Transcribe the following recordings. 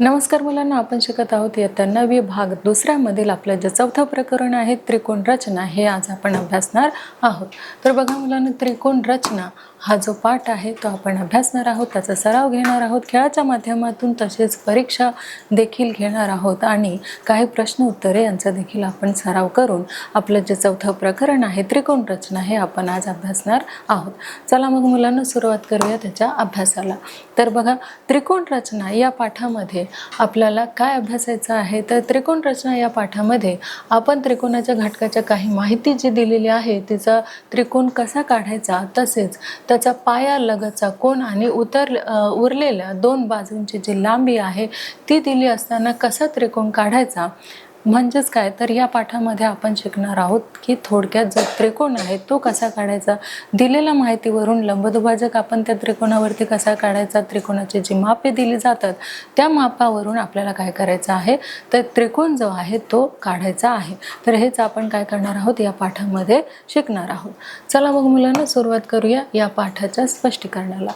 नमस्कार मुलांना, आपण शिकत आहोत इयत्ता 9वी भाग दुसऱ्यामधील आपलं जे चौथं प्रकरण आहे त्रिकोण रचना, हे आज आपण अभ्यासणार आहोत. तर बघा मुलांना, त्रिकोण रचना हा जो पाठ आहे तो आपण अभ्यासणार आहोत, त्याचा सराव घेणार आहोत खेळाच्या माध्यमातून, तसेच परीक्षा देखील घेणार आहोत आणि काही प्रश्न उत्तरे यांचा देखील आपण सराव करून आपलं जे चौथं प्रकरण आहे त्रिकोण रचना हे आपण आज अभ्यासणार आहोत. चला मग मुलांना सुरुवात करूया त्याच्या अभ्यासाला. तर बघा, त्रिकोण रचना या पाठामध्ये आपल्याला काय अभ्यासायचं आहे, तर त्रिकोण रचना या पाठामध्ये आपण त्रिकोणाच्या घटकाच्या काही माहिती जी दिलेली आहे, तिचा त्रिकोण कसा काढायचा, तसेच त्याचा पाया लगतचा कोन आणि उरलेल्या दोन बाजूंची जी लांबी आहे ती दिली असताना कसा त्रिकोण काढायचा, म्हणजेच काय तर या पाठामध्ये आपण शिकणार आहोत की थोडक्यात जो त्रिकोण आहे तो कसा काढायचा, दिलेल्या माहितीवरून लंबदुभाजक आपण त्या त्रिकोणावरती कसा काढायचा, त्रिकोणाची जी मापे दिली जातात त्या मापावरून आपल्याला काय करायचं आहे, तर त्रिकोण जो आहे तो काढायचा आहे. तर हेच आपण काय करणार आहोत, या पाठामध्ये शिकणार आहोत. चला मग मुलांना सुरुवात करूया या पाठाच्या स्पष्टीकरणाला.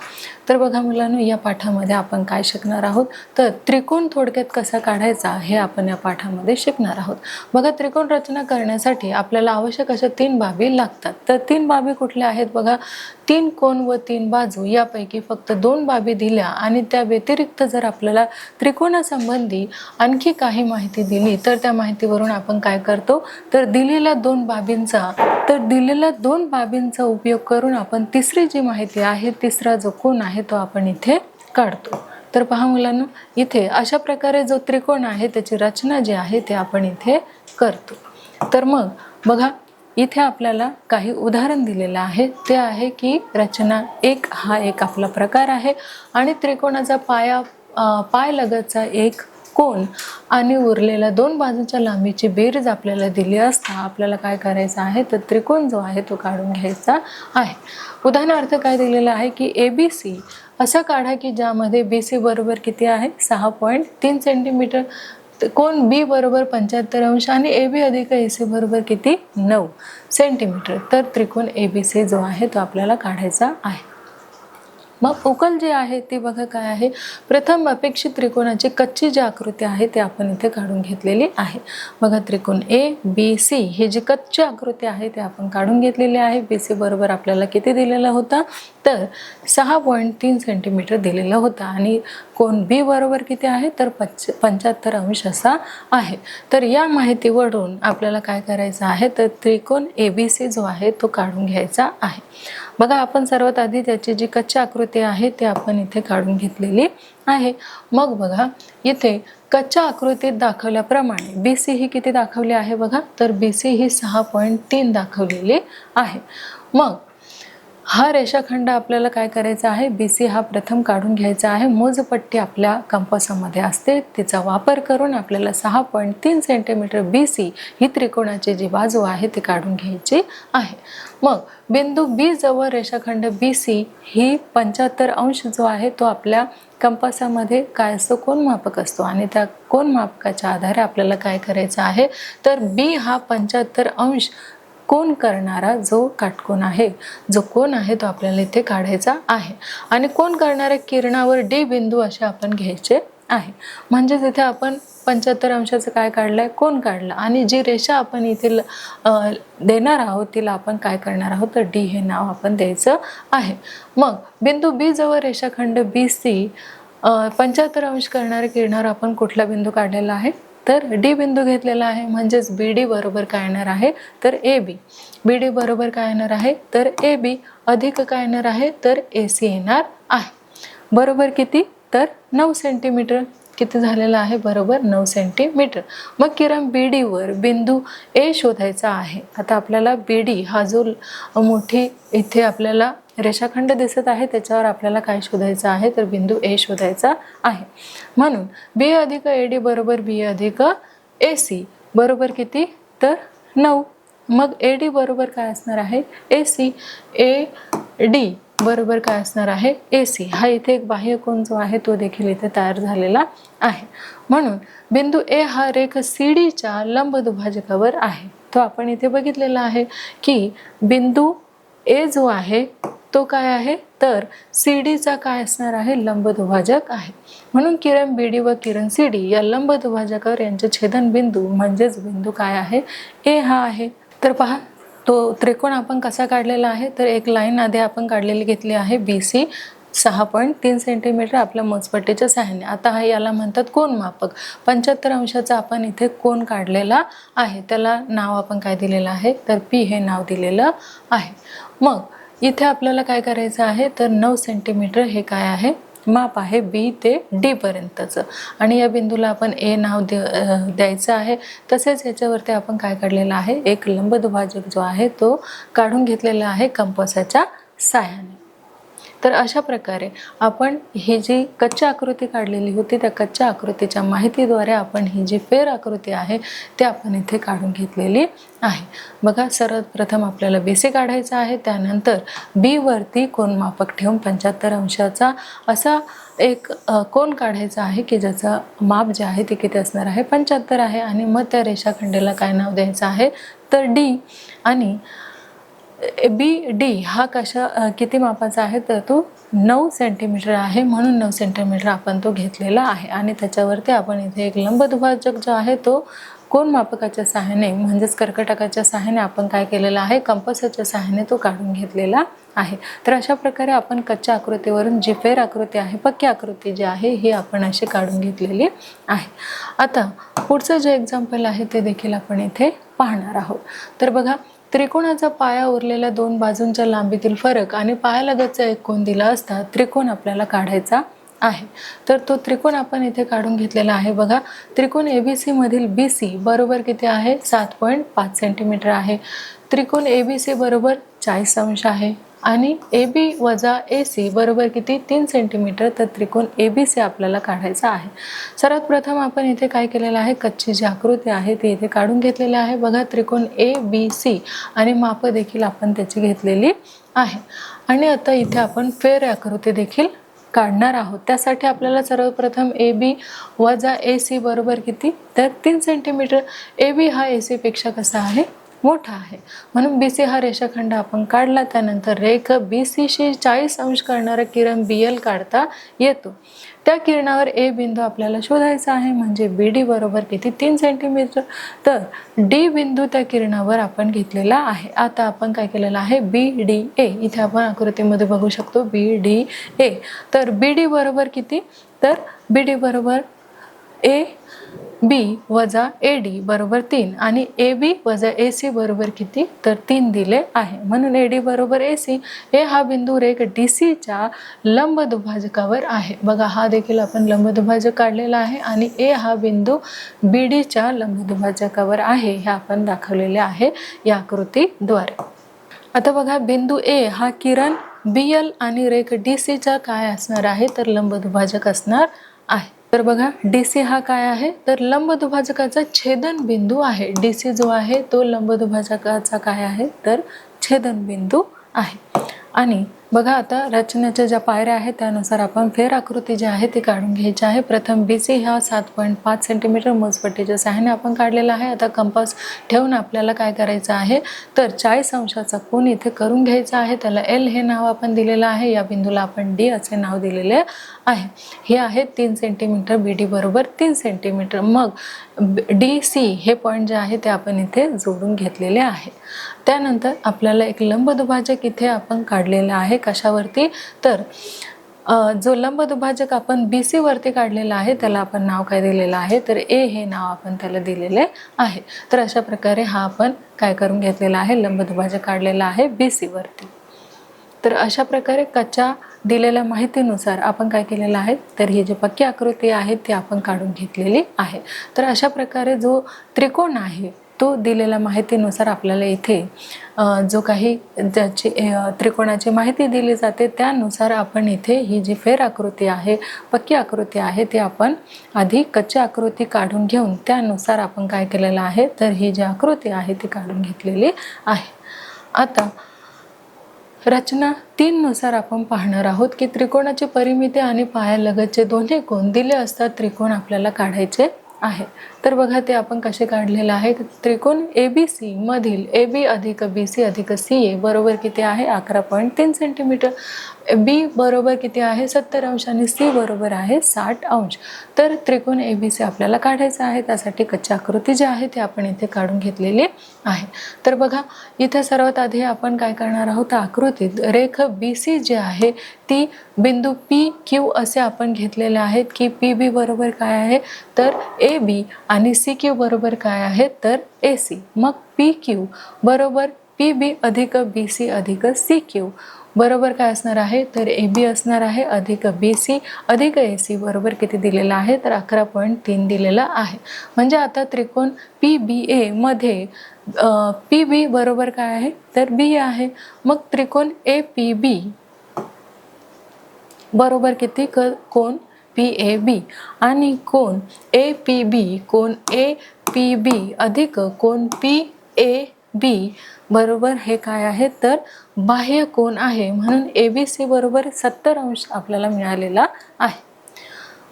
तर बघा मुलांना, या पाठामध्ये आपण काय शिकणार आहोत, तर त्रिकोण थोडक्यात कसा काढायचा हे आपण या पाठामध्ये शिकणार आहोत. बघा, त्रिकोण रचना करण्यासाठी आपल्याला आवश्यक अशा 3 बाबी लागतात. तर 3 बाबी कुठल्या आहेत बघा, 3 कोन व 3 बाजू यापैकी फक्त 2 बाबी दिल्या आणि त्या व्यतिरिक्त जर आपल्याला त्रिकोणासंबंधी आणखी काही माहिती दिली तर त्या माहितीवरून आपण काय करतो, तर दिलेल्या 2 बाबींचा उपयोग करून आपण तिसरी जी माहिती आहे, तिसरा जो कोन आहे तो आपण इथे काढतो. तर पहा मुलांना, इथे अशा प्रकारे जो त्रिकोण आहे त्याची रचना जी आहे ते आपण इथे करतो. तर मग बघा, इथे आपल्याला काही उदाहरण दिलेलं आहे. ते आहे की रचना 1 हा एक आपला प्रकार आहे आणि त्रिकोणाचा पाय लगतचा एक कोन आणि उरलेल्या 2 बाजूच्या लांबीची बेरीज आपल्याला दिली असता आपल्याला काय करायचं आहे, तर त्रिकोण जो आहे तो काढून घ्यायचा आहे. उदाहरणार्थ काय दिलेलं आहे की ABC असं काढा की ज्यामध्ये BC बरोबर किती आहे, 6.3 सेंटीमीटर, कोन B बरोबर 75 अंश आणि AB अधिक AC बरोबर किती, 9 सेंटीमीटर. तर त्रिकोण ABC जो आहे तो आपल्याला काढायचा आहे. मग उकल जी आहे ती बघा काय आहे, प्रथम अपेक्षित त्रिकोणाची कच्ची जी आकृती आहे ती आपण इथे काढून घेतलेली आहे. बघा, त्रिकोण ABC ही जी कच्ची आकृती आहे ती आपण काढून घेतलेली आहे. BC बरोबर आपल्याला किती दिलेला होता, तर 6.3 सेंटीमीटर दिलेला होता आणि कोन B बरोबर किती आहे, तर 75 अंश असा आहे. तर या माहितीवरून आपल्याला काय करायचं आहे, तर त्रिकोण ABC जो आहे तो काढून घ्यायचा आहे. बघा, आपण सर्वात आधी त्याची जी कच्ची आकृती आहे ते आपण इथे काढून घेतलेली आहे. मग बघा, इथे कच्च्या आकृतीत दाखवल्याप्रमाणे BC ही किती दाखवली आहे बघा, तर BC ही 6.3 दाखवलेली आहे. मग हा रेषाखंड आपल्याला काय करायचा आहे, BC हा प्रथम काढून घ्यायचा आहे. मोजपट्टी आपल्या कंपासामध्ये असते, तिचा वापर करून आपल्याला 6.3 सेंटीमीटर BC ही त्रिकोणाची जी बाजू आहे ती काढून घ्यायची आहे. मग बिंदू B जवळ रेषाखंड BC ही 75 अंश जो आहे तो आपल्या कंपासामध्ये काय असतो, कोनमापक असतो आणि त्या कोनमापकाच्या आधारे आपल्याला काय करायचं आहे, तर B हा 75 अंश कोन करणारा जो काटकोन आहे, जो कोन आहे तो आपल्याला इथे काढायचा आहे आणि कोन करणाऱ्या किरणावर D बिंदू असे आपण घ्यायचे आहे. म्हणजेच इथे आपण 75 अंशाचं काय काढलंय, कोन काढला आणि जी रेषा आपण इथे देणार आहोत तिला आपण काय करणार आहोत, तर D हे नाव आपण द्यायचं आहे. मग बिंदू B जवळ रेषाखंड BC 75 अंश करणाऱ्या किरणावर आपण कुठला बिंदू काढलेला आहे, तर D बिंदू घेतलेला आहे. म्हणजेच BD बरोबर काय येणार आहे, तर AB. BD बरोबर काय येणार आहे, तर AB अधिक काय येणार आहे, तर AC येणार आहे. बरोबर किती, तर 9 सेंटीमीटर. किती झालेला आहे, बरोबर 9 सेंटीमीटर. मग किरण BD वर बिंदू A शोधायचा आहे. आता आपल्याला BD हा जो मोठी इथे आपल्याला रेषाखंड दिसत आहे त्याच्यावर आपल्याला काय शोधायचं आहे, तर बिंदू A शोधायचा आहे. म्हणून B अधिक AD बरोबर B अधिक AC बरोबर किती, तर 9. मग AD बरोबर काय असणार आहे, AC. AD बरोबर काय असणार आहे, AC. हा इथे एक बाह्य कोन जो आहे तो देखील इथे तयार झालेला आहे. म्हणून बिंदू A हा रेख CDच्या लंब दुभाजकावर आहे. तो आपण इथे बघितलेला आहे की बिंदू A जो आहे तो काय आहे तर CD काय असणार आहे, लंबदुभाजक आहे. म्हणून किरण BD व किरण CD या लंबदुभाजकावर यांचे छेदनबिंदू म्हणजेच बिंदू काय आहे, A हा आहे. तर पहा तो त्रिकोण आपण कसा काढलेला आहे, तर एक लाईन आधी आपण काढलेली घेतली आहे BC 6.3 सेंटीमीटर आपल्या मोजपट्टीच्या सहाय्याने. आता हा याला म्हणतात कोनमापक. 75 अंशाचा आपण इथे कोन काढलेला आहे. त्याला नाव आपण काय दिलेलं आहे, तर P हे नाव दिलेलं आहे. मग इथे आपल्याला काय करायचं आहे, तर 9 सेंटीमीटर हे काय आहे, माप आहे B ते D पर्यंतचं. आणि या बिंदूला आपण A नाव द्यायचं आहे. तसेच याच्यावरती आपण काय काढलेलं आहे, एक लंबदुभाजक जो आहे तो काढून घेतलेला आहे कंपासाच्या सहाय्याने. तर अशा प्रकारे आपण ही जी कच्ची आकृती काढलेली होती, त्या कच्च्या आकृतीच्या माहितीद्वारे आपण ही जी फेर आकृती आहे ते आपण इथे काढून घेतलेली आहे. बघा, सर्वप्रथम आपल्याला BC काढायचा आहे. त्यानंतर B वरती कोनमापक ठेवून 75 अंशाचा असा एक कोन काढायचा आहे की ज्याचं माप जे आहे ते किती असणार आहे, 75 आहे. आणि मग त्या रेषाखंडाला काय नाव द्यायचं आहे, तर D. आणि BD हा किती मापाचा आहे, तर तो 9 सेंटीमीटर आहे. म्हणून 9 सेंटीमीटर आपण तो घेतलेला आहे. आणि त्याच्यावरती आपण इथे एक लंबदुभाजक जो आहे तो कोनमापकाच्या सहाय्याने म्हणजेच कर्कटकाच्या सहाय्याने आपण काय केलेला आहे, कंपासाच्या सहाय्याने तो काढून घेतलेला आहे. तर अशा प्रकारे आपण कच्च्या आकृतीवरून जी फेर आकृती आहे, पक्की आकृती जी आहे, ही आपण अशी काढून घेतलेली आहे. आता पुढचं जे एक्झाम्पल आहे ते देखील आपण इथे पाहणार आहोत. तर बघा, त्रिकोणाचा पाया उरलेल्या दोन बाजूंच्या लांबीतील फरक आणि पायालगतचा एक कोन दिला असता त्रिकोण आपल्याला काढायचा आहे. तर तो त्रिकोण आपण इथे काढून घेतलेला आहे. बघा, त्रिकोण ABC मधील BC बरोबर किती आहे, 7.5 सेंटीमीटर आहे. त्रिकोण ABC बरोबर 40 अंश आहे. आणि AB वजा AC बरोबर किती, 3 सेंटीमीटर. तर त्रिकोण ABC आपल्याला काढायचा आहे. सर्वात प्रथम आपण इथे काय केलेलं आहे, कच्ची जी आकृती आहे ती इथे काढून घेतलेली आहे. बघा, त्रिकोण ABC आणि माप देखील आपण त्याची घेतलेली आहे. आणि आता इथे आपण फेर आकृती देखील काढणार आहोत. त्यासाठी आपल्याला सर्वप्रथम AB वजा AC बरोबर किती, तर 3 सेंटीमीटर. AB हा AC पेक्षा कसा आहे, मोठा आहे. म्हणून BC हा रेषाखंड आपण काढला. त्यानंतर रेख BCशी 40 अंश करणारा किरण BL काढता येतो. त्या किरणावर A बिंदू आपल्याला शोधायचा आहे. म्हणजे BD बरोबर किती, 3 सेंटीमीटर. तर D बिंदू त्या किरणावर आपण घेतलेला आहे. आता आपण काय केलेलं आहे, BDA इथे आपण आकृतीमध्ये बघू शकतो BDA. तर BD बरोबर किती, तर BD बरोबर AB वजा AD बरोबर 3 आणि AB वजा AC बरोबर किती, तर 3 दिले आहे. म्हणून AD बरोबर AC. A हा बिंदू रेख DCच्या लंबदुभाजकावर आहे. बघा, हा देखील आपण लंबदुभाजक काढलेला आहे. आणि A हा बिंदू BDच्या लंबदुभाजकावर आहे, हे आपण दाखवलेले आहे या आकृतीद्वारे. आता बघा, बिंदू A हा किरण BL आणि रेख DCच्या काय असणार आहे, तर लंबदुभाजक असणार आहे. तर बघा, DC हा काय आहे, तर लंबदुभाजकाचा छेदन बिंदू आहे. DC जो आहे तो लंबदुभाजकाचा काय आहे, तर छेदन बिंदू आहे. आणि बघा, आता रचनेच्या ज्या पायऱ्या आहेत त्यानुसार आपण फेर आकृती जी आहे ती काढून घ्यायची आहे. प्रथम BC हा 7.5 सेंटीमीटर मोजपट्टीच्या सहाय्याने आपण काढलेला आहे. आता कंपास ठेवून आपल्याला काय करायचं आहे, तर 40 अंशाचा कोन इथे करून घ्यायचा आहे. त्याला L हे नाव आपण दिलेलं आहे. या बिंदूला आपण D असे नाव दिलेले आहे. हे आहे 3 सेंटीमीटर. BD बरोबर 3 सेंटीमीटर. मग DC हे पॉईंट जे आहे ते आपण इथे जोडून घेतलेले आहे. त्यानंतर आपल्याला एक लंबदुभाजक इथे आपण काढलेला आहे. कशावरती, तर जो लंबदुभाजक आपण BC वरती काढलेला आहे त्याला आपण नाव काय दिलेलं आहे, तर A हे नाव आपण त्याला दिलेले आहे. तर अशा प्रकारे हा आपण काय करून घेतलेला आहे, लंबदुभाजक काढलेला आहे BC वरती. तर अशा प्रकारे कच्च्या दिलेल्या माहितीनुसार आपण काय केलेलं आहे, तर ही जी पक्की आकृती आहे ती आपण काढून घेतलेली आहे. तर अशा प्रकारे जो त्रिकोण आहे तो दिलेल्या माहितीनुसार आपल्याला इथे जो काही ज्याची त्रिकोणाची माहिती दिली जाते त्यानुसार आपण इथे ही जी फेर आकृती आहे, पक्की आकृती आहे, ती आपण आधी कच्ची आकृती काढून घेऊन त्यानुसार आपण काय केलेलं आहे, तर ही जी आकृती आहे ती काढून घेतलेली आहे. आता रचना 3 नुसार आपण पाहणार आहोत की त्रिकोणाची परिमिती आणि पायालगतचे दोन्ही कोन दिले असता त्रिकोण आपल्याला काढायचे आहे. तर बघा ते आपण कसे काढलेलं आहे. त्रिकोण ABC मधील AB अधिक BC अधिक CA बरोबर किती आहे 11.3 सेंटीमीटर. B बरोबर किती आहे 70 अंश आणि C बरोबर आहे 60 अंश. तर त्रिकोण ABC आपल्याला काढायचा आहे. त्यासाठी कच्ची आकृती जी आहे ती आपण इथे काढून घेतलेली आहे. तर बघा इथे सर्वात आधी आपण काय करणार आहोत, आकृतीत रेख BC जी आहे ती बिंदू PQ असे आपण घेतलेले आहेत की PB बरोबर काय आहे तर AB आणि CQ बरोबर काय आहे तर AC. मग PQ बरोबर PB अधिक BC अधिक CQ बरोबर काय असणार आहे तर AB असणार आहे अधिक BC अधिक AC बरोबर किती दिलेला आहे तर 11.3 दिलेला आहे. म्हणजे आता त्रिकोण PBA मध्ये PB बरोबर काय आहे तर B आहे. मग त्रिकोण APB बरोबर किती कोण PAB आणि कोण APB कोण APB अधिक कोण PAB बरोबर हे काय आहे तर बाह्य कोण आहे. म्हणून ABC बरोबर 70 अंश आपल्याला मिळालेला आहे.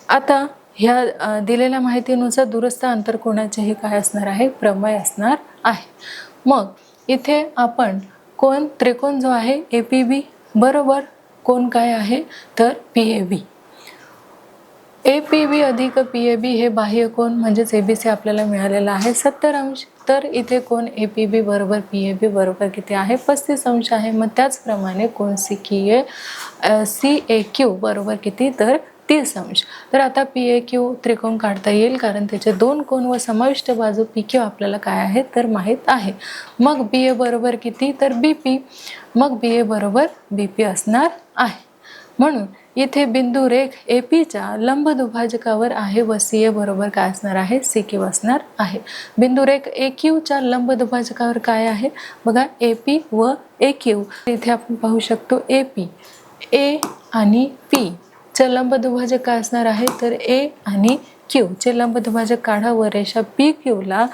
आता ह्या दिलेल्या माहितीनुसार दुरस्थ आंतरकोनाचे हे काय असणार आहे प्रमेय असणार आहे. मग इथे आपण कोण त्रिकोण जो आहे APB बरोबर कोण काय आहे तर PAB. APB अधिक PAB हे बाह्य कोण म्हणजेच ABC आपल्याला मिळालेला आहे 70 अंश. तर इथे कोण APB बरोबर PAB बरोबर किती आहे 35 अंश आहे. मग त्याचप्रमाणे कोण CAQ बरोबर किती तर 30 अंश. तर आता PAQ त्रिकोण काढता येईल कारण त्याचे दोन कोण व समाविष्ट बाजू PQ आपल्याला काय आहे तर माहीत आहे. मग BA बरोबर किती तर BP. मग BA बरोबर BP असणार आहे. म्हणून इथे बिंदू रेख APच्या लंब दुभाजकावर आहे व CA बरोबर काय असणार आहे CQ असणार आहे. बिंदू रेख AQच्या लंब दुभाजकावर काय आहे बघा AP व AQ. इथे आपण पाहू शकतो AP A आणि P चे लंब दुभाजक काय असणार आहे तर A आणि Q चे लंब दुभाजक काढा व रेषा PQ ला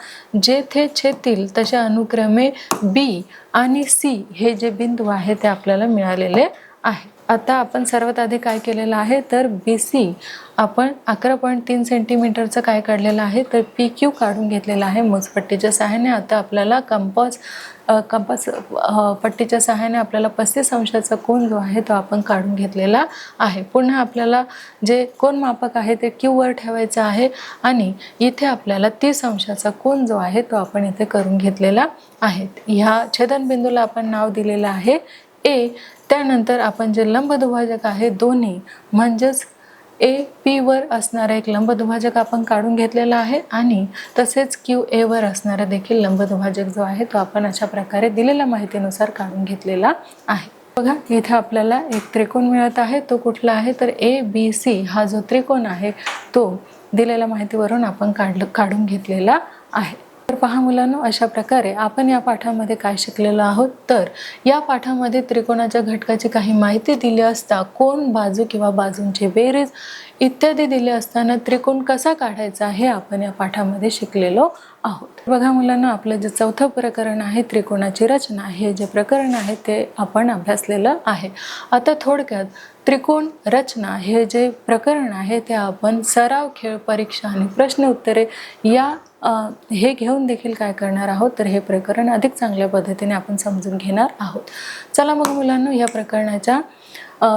जेथे छेदतील तसे अनुक्रमे B आणि C हे जे बिंदू आहे ते आपल्याला मिळालेले आहे. आता आपण सर्वात आधी काय केलेलं आहे तर BC आपण 11.3 सेंटीमीटरचं काय काढलेलं आहे तर PQ काढून घेतलेला आहे मोजपट्टीच्या सहाय्याने. आता आपल्याला कंपास पट्टीच्या सहाय्याने आपल्याला 35 अंशाचा कोन जो आहे तो आपण काढून घेतलेला आहे. पुन्हा आपल्याला जे कोन मापक आहे ते Q वर ठेवायचं आहे आणि इथे आपल्याला 30 अंशाचा कोन जो आहे तो आपण इथे करून घेतलेला आहे. ह्या छेदनबिंदूला आपण नाव दिलेलं आहे A. त्यानंतर आपण जे लंब दुभाजक आहे दोन्ही म्हणजेच AP वर असणारा एक लंब दुभाजक आपण काढून घेतलेला आहे आणि तसेच QA वर असणारा देखील लंब दुभाजक जो आहे तो आपण अशा प्रकारे दिलेल्या माहितीनुसार काढून घेतलेला आहे. बघा इथे आपल्याला एक त्रिकोण मिळत आहे. तो कुठला आहे तर ABC हा जो त्रिकोण आहे तो दिलेल्या माहितीवरून आपण काढून घेतलेला आहे. तर पहा मुलांनो, अशा प्रकारे आपण या पाठामध्ये काय शिकलेलो आहोत तर या पाठामध्ये त्रिकोणाच्या घटकाची काही माहिती दिली असता कोन, बाजू किंवा बाजूंची बेरीज इत्यादी दिले असताना त्रिकोण कसा काढायचा हे आपण या पाठामध्ये शिकलेलो आहोत. बघा मुलांना, आपलं जे चौथं प्रकरण आहे त्रिकोणाची रचना हे जे प्रकरण आहे ते आपण अभ्यासलेलं आहे. आता थोडक्यात त्रिकोण रचना हे जे प्रकरण आहे ते आपण सराव, खेळ, परीक्षा आणि प्रश्न उत्तरे या हे घेऊन देखील काय करणार आहोत तर हे प्रकरण अधिक चांगल्या पद्धतीने आपण समजून घेणार आहोत. चला मग मुलांनो, या प्रकरणाच्या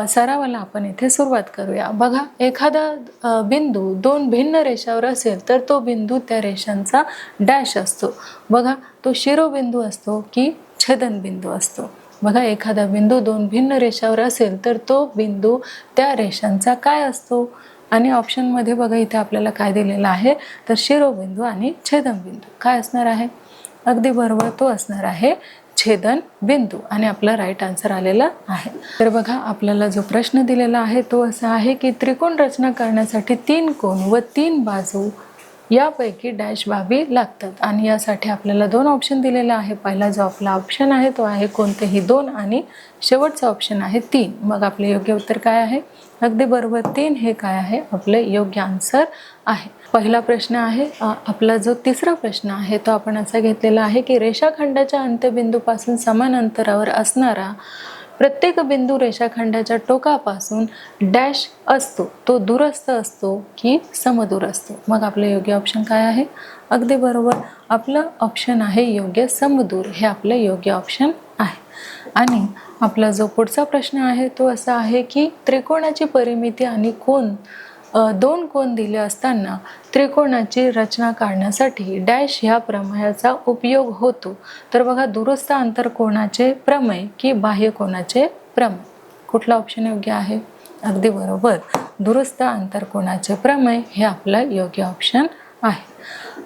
सरावाला आपण इथे सुरुवात करूया. बघा, एखादा बिंदू दोन भिन्न रेषावर असेल तर तो बिंदू त्या रेषांचा डॅश असतो. बघा, तो शिरोबिंदू असतो की छेदनबिंदू असतो. बघा, एखादा बिंदू दोन भिन्न रेषावर असेल तर तो बिंदू त्या रेषांचा काय असतो आणि ऑप्शनमध्ये बघा इथे आपल्याला काय दिलेलं आहे तर शिरोबिंदू आणि छेदनबिंदू काय असणार आहे. अगदी बरोबर, तो असणार आहे छेदनबिंदू आणि आपला राईट आन्सर आलेला आहे. तर बघा, आपल्याला जो प्रश्न दिलेला आहे तो असा आहे की त्रिकोण रचना करण्यासाठी 3 कोन व 3 बाजू यापैकी डॅश बाबी लागतात आणि यासाठी आपल्याला 2 ऑप्शन दिलेला आहे. पहिला जो आपला ऑप्शन आहे तो आहे कोणतेही 2 आणि शेवटचा ऑप्शन आहे 3. मग आपले योग्य उत्तर काय आहे. अगदी बरोबर, 3 हे काय आहे आपले योग्य आन्सर आहे. पहिला प्रश्न आहे. आपला जो तिसरा प्रश्न आहे तो आपण असा घेतलेला आहे की रेषाखंडाच्या अंत्यबिंदूपासून समान अंतरावर असणारा प्रत्येक बिंदू रेषाखंडाच्या टोकापासून डॅश असतो तो दूरस्थ असतो की समदूर असतो? मग आपलं योग्य ऑप्शन काय आहे? अगदी बरोबर, आपलं ऑप्शन आहे योग्य, समदूर हे आपलं योग्य ऑप्शन आहे. आणि आपला जो पुढचा प्रश्न आहे तो असा आहे की त्रिकोणाची परिमिती आणि कोन, दोन कोन दिले असताना त्रिकोणाची रचना काढण्यासाठी डॅश ह्या प्रमेयाचा उपयोग होतो. तर बघा, दूरस्थ आंतरकोनाचे प्रमेय की बाह्य कोनाचे प्रमेय? कुठला ऑप्शन योग्य आहे? अगदी बरोबर, दूरस्थ आंतरकोनाचे प्रमेय हे आपलं योग्य ऑप्शन आहे.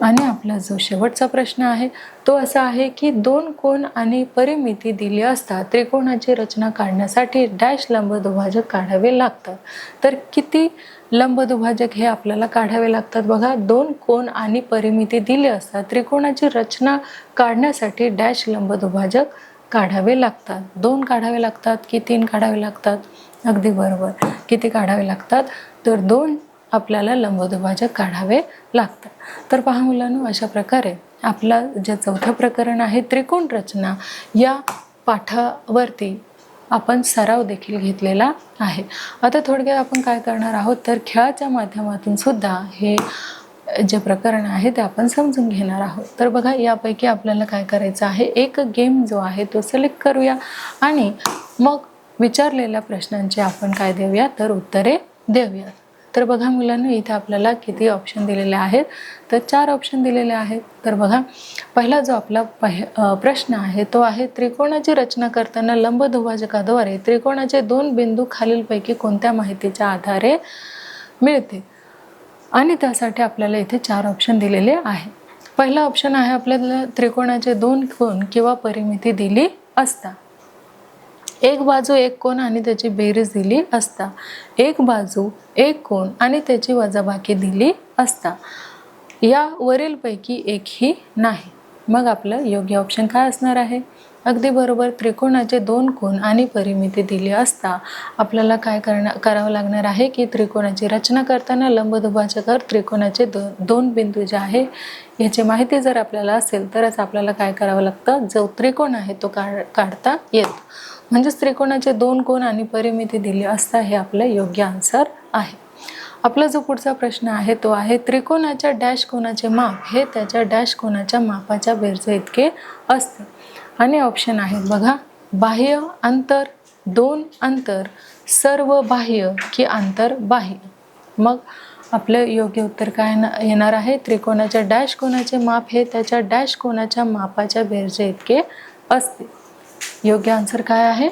आणि आपला जो शेवटचा प्रश्न आहे तो असा आहे की दोन कोन आणि परिमिती दिली असता त्रिकोणाची रचना काढण्यासाठी डॅश लंबदुभाजक काढावे लागतात. तर किती लंबदुभाजक हे आपल्याला काढावे लागतात? बघा, दोन कोन आणि परिमिती दिली असता त्रिकोणाची रचना काढण्यासाठी डॅश लंबदुभाजक काढावे लागतात. 2 काढावे लागतात की 3 काढावे लागतात? अगदी बरोबर, किती काढावे लागतात? तर 2 आपल्याला लंबदुभाजक काढावे लागतात. तर पहा मुलांनो, अशा प्रकारे आपला जे चौथं प्रकरण आहे त्रिकोण रचना, या पाठावरती आपण सराव देखील घेतलेला आहे. आता थोडक्यात आपण काय करणार आहोत, तर खेळाच्या माध्यमातून सुद्धा हे जे प्रकरण आहे ते आपण समजून घेणार आहोत. तर बघा, यापैकी आपल्याला काय करायचं आहे, एक गेम जो आहे तो सिलेक्ट करूया आणि मग विचारलेल्या प्रश्नांची आपण काय देऊया, तर उत्तरे देऊया. तर बघा मुलांनो, इथे आपल्याला किती ऑप्शन दिलेले आहेत, तर 4 ऑप्शन दिलेले आहेत. तर बघा, पहिला जो आपला प्रश्न आहे तो आहे त्रिकोणाची रचना करताना लंबदुभाजकाद्वारे त्रिकोणाचे 2 बिंदू खालीलपैकी कोणत्या माहितीच्या आधारे मिळते? आणि त्यासाठी आपल्याला इथे 4 ऑप्शन दिलेले आहे. पहिला ऑप्शन आहे आपल्याला त्रिकोणाचे 2 कोन किंवा परिमिती दिली असता, एक बाजू एक कोन आणि त्याची बेरीज दिली असता, एक बाजू एक कोन आणि त्याची वजाबाकी दिली असता, या वरीलपैकी एकही नाही. मग आपलं योग्य ऑप्शन काय असणार आहे? अगदी बरोबर, त्रिकोणाचे 2 कोन आणि परिमिती दिली असता आपल्याला काय करावं लागणार आहे की त्रिकोणाची रचना करताना लंबदुभाजकावर त्रिकोणाचे 2 बिंदू जे आहे याची माहिती जर आपल्याला असेल तरच आपल्याला काय करावं लागतं, जो त्रिकोण आहे तो काढता येतो. म्हणजेच त्रिकोणाचे 2 कोन आणि परिमिती दिली असता हे आपलं योग्य आन्सर आहे. आपला जो पुढचा प्रश्न आहे तो आहे त्रिकोणाच्या डॅश कोनाचे माप हे त्याच्या डॅश कोनाच्या मापाच्या बेरजे इतके असते. आणि ऑप्शन आहेत बघा, बाह्य, अंतर, 2 अंतर, सर्व बाह्य की आंतर बाह्य? मग आपलं योग्य उत्तर काय येणार आहे, त्रिकोणाच्या डॅश कोनाचे माप हे त्याच्या डॅश कोनाच्या मापाच्या बेरजे इतके असते. योग्य आन्सर काय आहे?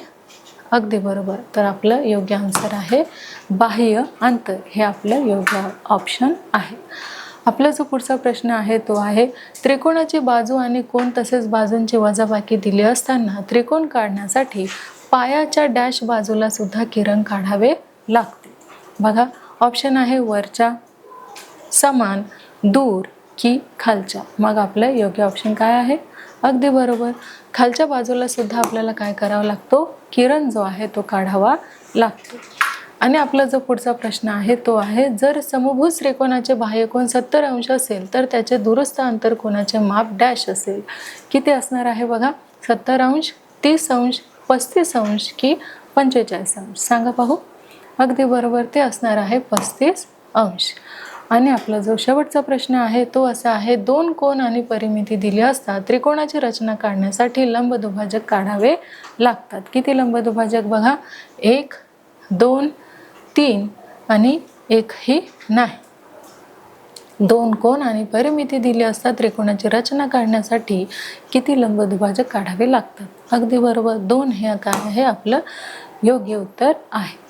अगदी बरोबर, तर आपलं योग्य आन्सर आहे बाह्य अंतर हे आपलं योग्य ऑप्शन आहे. आपला जो पुढचा प्रश्न आहे तो आहे त्रिकोणाची बाजू आणि कोन तसेच बाजूंची वजाबाकी दिली असताना त्रिकोण काढण्यासाठी पायाच्या डॅश बाजूला सुद्धा किरण काढावे लागते. बघा, ऑप्शन आहे वरच्या, समान, दूर की खालच्या? मग आपलं योग्य ऑप्शन काय आहे? अगदी बरोबर, खालच्या बाजूला सुद्धा आपल्याला काय करावा लागतो, किरण जो आहे तो काढावा लागतो. आणि आपला जो पुढचा प्रश्न आहे तो आहे जर समभुज त्रिकोणाचे बाह्यकोन 70 अंश असेल तर त्याचे दूरस्थ आंतरकोनाचे माप डॅश असेल. किती असणार आहे बघा, 70 अंश, 30 अंश, 35 अंश की 45 अंश? सांगा पाहू. अगदी बरोबर, ते असणार आहे 35 अंश. आणि आपला जो शेवटचा प्रश्न आहे तो असा आहे 2 कोन आणि परिमिती दिली असता त्रिकोणाची रचना काढण्यासाठी लंबदुभाजक काढावे लागतात. किती लंबदुभाजक? बघा, 1, 2, 3 आणि एकही नाही. 2 कोन आणि परिमिती दिली असता त्रिकोणाची रचना काढण्यासाठी किती लंबदुभाजक काढावे लागतात? अगदी बरोबर, 2 हे काय आहे आपलं योग्य उत्तर आहे.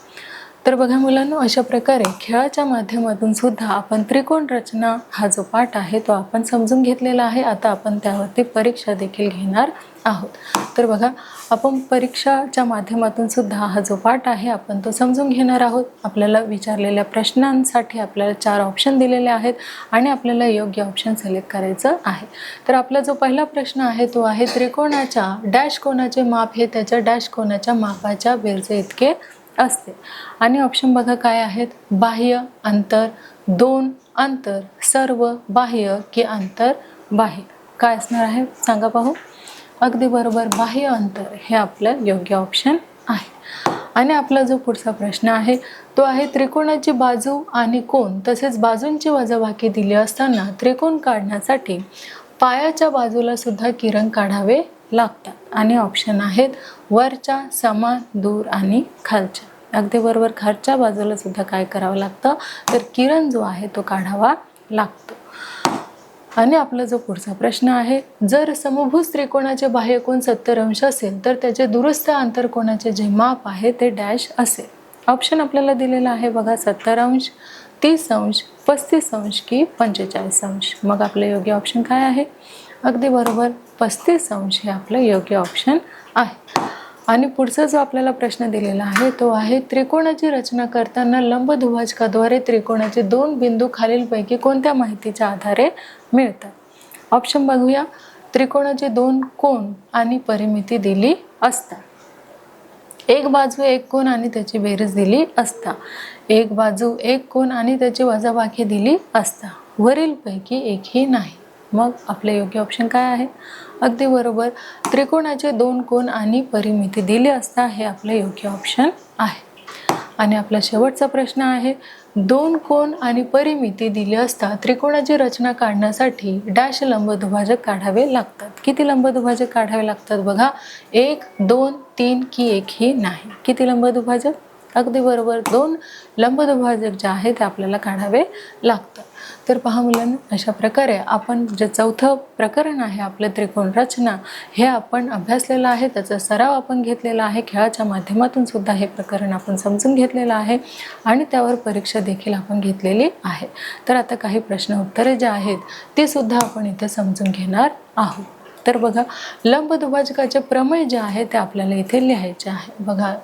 तर बघा मुलांनो, अशा प्रकारे खेळाच्या माध्यमातून सुद्धा आपण त्रिकोण रचना हा जो पाठ आहे तो आपण समजून घेतलेला आहे. आता आपण त्यावरती परीक्षा देखील घेणार आहोत. तर बघा, आपण परीक्षाच्या माध्यमातून सुद्धा हा जो पाठ आहे आपण तो समजून घेणार आहोत. आपल्याला विचारलेल्या प्रश्नांसाठी आपल्याला 4 ऑप्शन दिलेले आहेत आणि आपल्याला योग्य ऑप्शन सिलेक्ट करायचं आहे. तर आपला जो पहिला प्रश्न आहे तो आहे त्रिकोणाच्या डॅश कोनाचे माप हे त्याच्या डॅश कोनाच्या मापाच्या बेरजे इतके असते. आणि ऑप्शन बघा काय आहेत, बाह्य, अंतर, 2 अंतर, सर्व बाह्य की आंतर बाह्य? काय असणार आहे सांगा पाहू. अगदी बरोबर, बाह्य अंतर हे आपलं योग्य ऑप्शन आहे. आणि आपला जो पुढचा प्रश्न आहे तो आहे त्रिकोणाची बाजू आणि कोन तसेच बाजूंची वजाबाकी दिली असताना त्रिकोण काढण्यासाठी पायाच्या बाजूला सुद्धा किरण काढावे लागतात आणि ऑप्शन आहेत वरच्या, समान, दूर आणि खालच्या. अगदी बरोबर, खालच्या बाजूला सुद्धा काय करावं लागतं तर किरण जो आहे तो काढावा लागतो. आणि आपला जो पुढचा प्रश्न आहे जर समभुज त्रिकोणाचे बाह्यकोन 70 अंश असेल तर त्याचे दुरुस्त आंतरकोनाचे जे माप आहे ते डॅश असेल. ऑप्शन आपल्याला दिलेला आहे बघा, 70 अंश, 30 अंश, 35 अंश की 45 अंश. मग आपलं योग्य ऑप्शन काय आहे? अगदी बरोबर, 35 अंश हे आपलं योग्य ऑप्शन आहे. आणि पुढचा जो आपल्याला प्रश्न दिलेला आहे तो आहे त्रिकोणाची रचना करताना लंबदुभाजकाद्वारे त्रिकोणाचे 2 बिंदू खालीलपैकी कोणत्या माहितीच्या आधारे मिळतात. ऑप्शन बघूया. त्रिकोणाचे 2 कोन आणि परिमिती दिली असता, एक बाजू एक कोन आणि त्याची बेरीज दिली असता, एक बाजू एक कोन आणि त्याची वजाबाकी दिली असता, वरीलपैकी एकही नाही. मग आपले योग्य ऑप्शन काय आहे? अगदी बरोबर, त्रिकोणाचे 2 कोन आणि परिमिती दिली असता हे आपलं योग्य ऑप्शन आहे. आणि आपला शेवटचा प्रश्न आहे 2 कोन आणि परिमिती दिली असता त्रिकोणाची रचना काढण्यासाठी डॅश लंबदुभाजक काढावे लागतात. किती लंबदुभाजक काढावे लागतात बघा, 1, 2, 3 की एकही नाही. किती लंबदुभाजक? अगदी बरोबर, 2 लंबदुभाजक जे आहे ते आपल्याला काढावे लागतात. तर पहा मुलांनो, अशा प्रकारे आपण जे चौथं प्रकरण आहे आपलं त्रिकोण रचना हे आपण अभ्यासलेलं आहे, त्याचा सराव आपण घेतलेला आहे. खेळाच्या माध्यमातून सुद्धा हे प्रकरण आपण समजून घेतलेलं आहे आणि त्यावर परीक्षा देखील आपण घेतलेली आहे. तर आता काही प्रश्न उत्तरे जे आहेत ते सुद्धा आपण इथे समजून घेणार आहोत. तर बघा, लंबदुभाजकाचे प्रमेय जे आहे ते आपल्याला इथे लिहायचे आहे. बघा,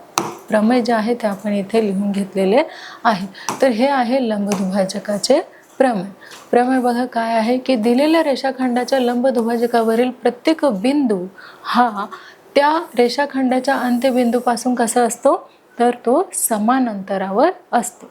प्रमेय जे आहे ते आपण इथे लिहून घेतलेले आहे. तर हे आहे लंबदुभाजकाचे प्रमेय. प्रमेय बघा काय आहे की दिलेल्या रेषाखंडाच्या लंबदुभाजकावरील प्रत्येक बिंदू हा त्या रेषाखंडाच्या अंत्यबिंदूपासून कसा असतो तर तो समान अंतरावर असतो.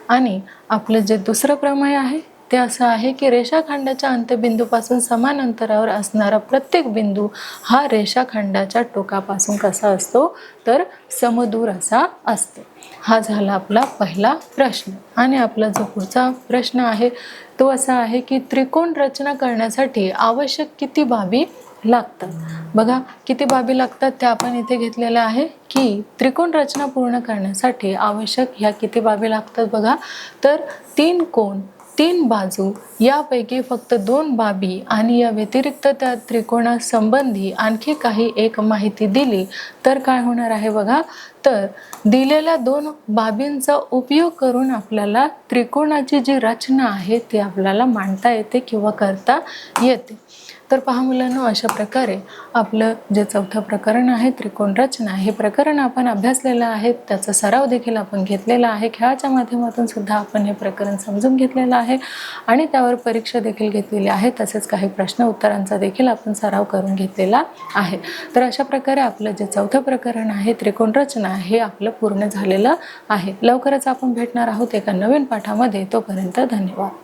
आणि आपलं जे दुसरं प्रमेय आहे ते असं आहे की रेषाखंडाच्या अंत्यबिंदूपासून समान अंतरावर असणारा प्रत्येक बिंदू हा रेषाखंडाच्या टोकापासून कसा असतो तर समदूर असा असतो. हा झाला आपला पहिला प्रश्न. आणि आपला जो पुढचा प्रश्न आहे तो असा आहे की त्रिकोण रचना करण्यासाठी आवश्यक किती बाबी लागतात. बघा, किती बाबी लागतात ते आपण इथे घेतलेलं आहे की त्रिकोण रचना पूर्ण करण्यासाठी आवश्यक ह्या किती बाबी लागतात. बघा, तर 3 कोन, 3 बाजू यापैकी फक्त 2 बाबी आणि या व्यतिरिक्त त्या त्रिकोणासंबंधी आणखी काही एक माहिती दिली तर काय होणार आहे बघा, तर दिलेल्या 2 बाबींचा उपयोग करून आपल्याला त्रिकोणाची जी रचना आहे ती आपल्याला मांडता येते किंवा करता येते. तर पहा मुलांनो, अशा प्रकारे आपलं जे चौथं प्रकरण आहे त्रिकोण रचना हे प्रकरण आपण अभ्यासलेलं आहे, त्याचा सराव देखील आपण घेतलेला आहे. खेळाच्या माध्यमातून सुद्धा आपण हे प्रकरण समजून घेतलेलं आहे आणि त्यावर परीक्षा देखील घेतलेली आहे. तसेच काही प्रश्न उत्तरांचा देखील आपण सराव करून घेतलेला आहे. तर अशा प्रकारे आपलं जे चौथं प्रकरण आहे त्रिकोण रचना हे आपलं पूर्ण झालेलं आहे. लवकरच आपण भेटणार आहोत एका नवीन पाठामध्ये. तोपर्यंत धन्यवाद.